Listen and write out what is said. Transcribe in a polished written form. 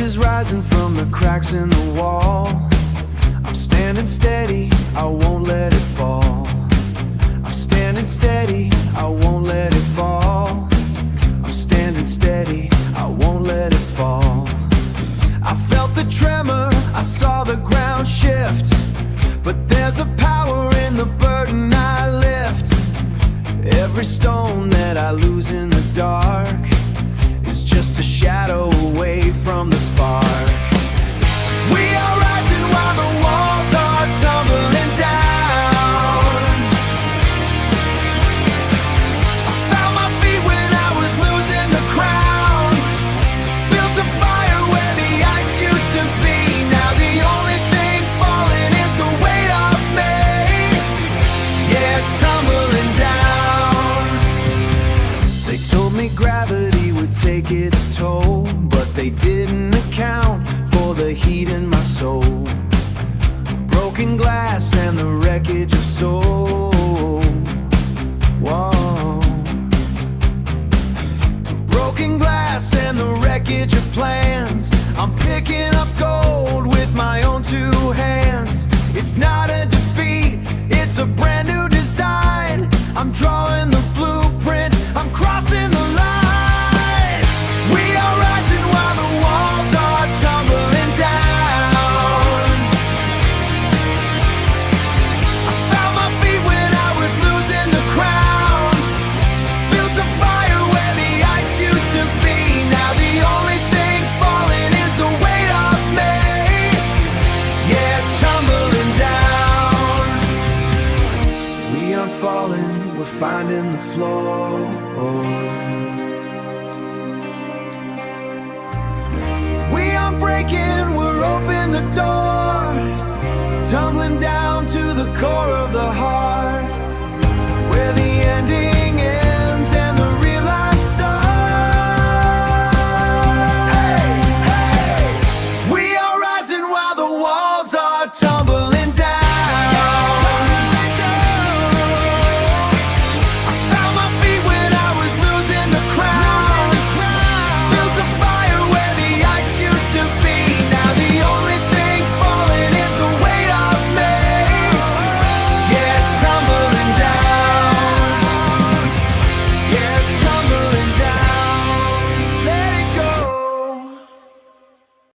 is rising from the cracks in the wall. I'm standing steady, I won't let it fall. I'm standing steady, I won't let it fall. I'm standing steady, I won't let it fall. I felt the tremor, I saw the ground shift, but there's a power in the burden I lift. Every stone that I lose in the dark is just a shadow away from the spark. We are rising while the walls are tumbling down. I found my feet when I was losing the crown. Built a fire where the ice used to be. Now the only thing falling is the weight of me. Yeah, it's tumbling down. They told me gravity would take its toll, but they didn't account for the heat in my soul. Broken glass and the wreckage of soul. Whoa. Broken glass and the wreckage of plans. I'm picking up gold with my own two hands. It's not a defeat, it's a brand new design. I'm drawing the blueprint, I'm crossing the line. We are rising while the walls are tumbling down. I found my feet when I was losing the crown. Built a fire where the ice used to be. Now the only thing falling is the weight of me. Yeah, it's tumbling down. We aren't falling, we're finding the floor.